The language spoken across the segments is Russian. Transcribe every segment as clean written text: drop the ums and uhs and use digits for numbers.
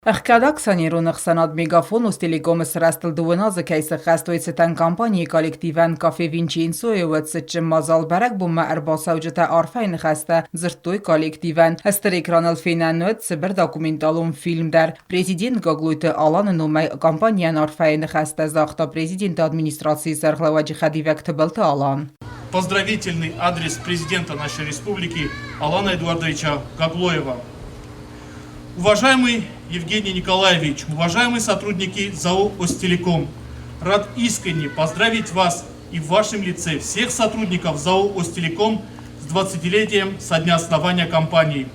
Ախկադակ սանիրուն ըխսանատ մեգաֆոն ուստիլիկոմը սրաստլ դուվնազը կայսը խաստոյցետան կամպանիի կոլեկտիվան կաֆե վինչինսո եվեցը մազալ բարակ բումա արբասավջտա արֆայն խաստա զրտույ կոլեկտիվան հստր էկրանալ ֆինանոյt սբր դոկումենտալում ֆիլմ դար Президент գոգլույտը ալանը նոմայ կամպանիան արֆայն խաստա զախտա Президент администрации սարղլավաջի խադիվակ թբլտը ալան Поздравительный адрес президента нашей республики Алана Эдуардовича Гаглоева. Уважаемый Евгений Николаевич, уважаемые сотрудники ЗАО «Остелеком», рад искренне поздравить вас и в вашем лице всех сотрудников ЗАО «Остелеком» с 20-летием со дня основания компании.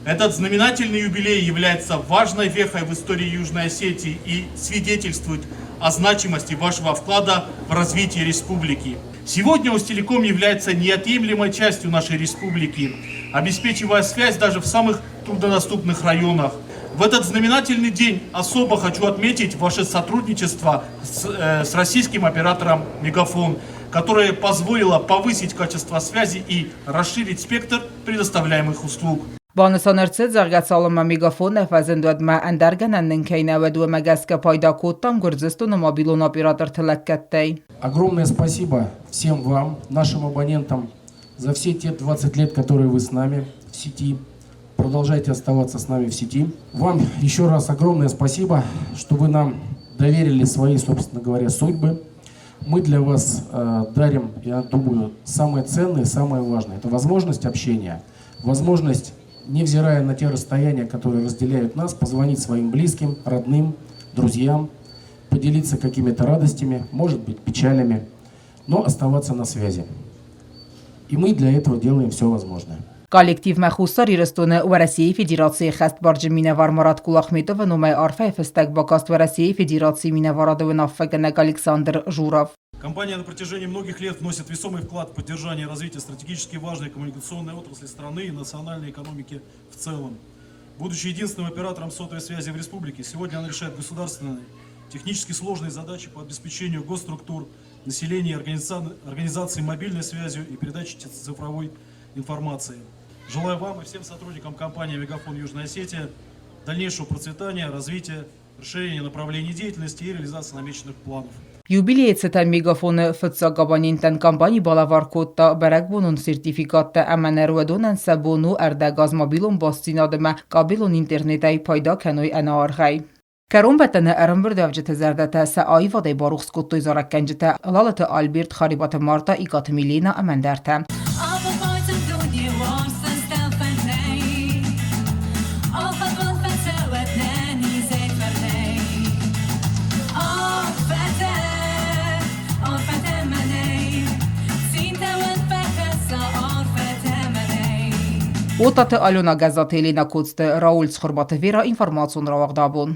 Этот знаменательный юбилей является важной вехой в истории Южной Осетии и свидетельствует о значимости вашего вклада в развитие республики. Сегодня Остелеком является неотъемлемой частью нашей республики, обеспечивая связь даже в самых труднодоступных районах. В этот знаменательный день особо хочу отметить ваше сотрудничество с российским оператором «Мегафон», которое позволило повысить качество связи и расширить спектр предоставляемых услуг. Բանսաներցը զարգացալում մեգաֆոն էվազնդուդ մա անդարգանանն կայնավեդու մեգասկա пайдакоттам гурзестуна мобилон оператор телеккаттей. Огромное спасибо всем вам, нашим абонентам, за все те 20 лет, которые вы с нами в сети. Продолжайте оставаться с нами в сети. Вам еще раз огромное спасибо, что вы нам доверили свои, собственно говоря, судьбы. Мы для вас дарим, я думаю, самое ценное, самое важное. Это возможность общения, возможность, невзирая на те расстояния, которые разделяют нас, позвонить своим близким, родным, друзьям, поделиться какими-то радостями, может быть, печалями, но оставаться на связи. И мы для этого делаем все возможное. Коллектив Махусар Иростуна у России Федерации хаст барджи Минавар Марат Кулахметова, номай Арфа фестак бакаст в России Федерации Минаварадова Наффаганак Александр Журов. Компания на протяжении многих лет вносит весомый вклад в поддержание и развитие стратегически важной коммуникационной отрасли страны и национальной экономики в целом. Будучи единственным оператором сотовой связи в республике, сегодня она решает государственные, технически сложные задачи по обеспечению госструктур, населения и организации мобильной связью и передачи цифровой информации. Желаю вам и всем сотрудникам компании «Мегафон Южная Осетия» дальнейшего процветания, развития, расширения направлений деятельности и реализации намеченных планов. Юбилейцетен мегафоны фыцагабанинтен компании балаваркотта берекбонун сертификатта аманерведонен сабону эрдегаз мобилун бастинадыма кабелун интернетай пайда кеной энаархай. Карон бетene ermberdevcete zerdete se ayvadey baruxskottoy zarakkencete lalete Albert Харибате Марта и Катмилина Амендерте. Отате Алена Газателина Коцте Рауль Схорбате Вера информацион равагдабун.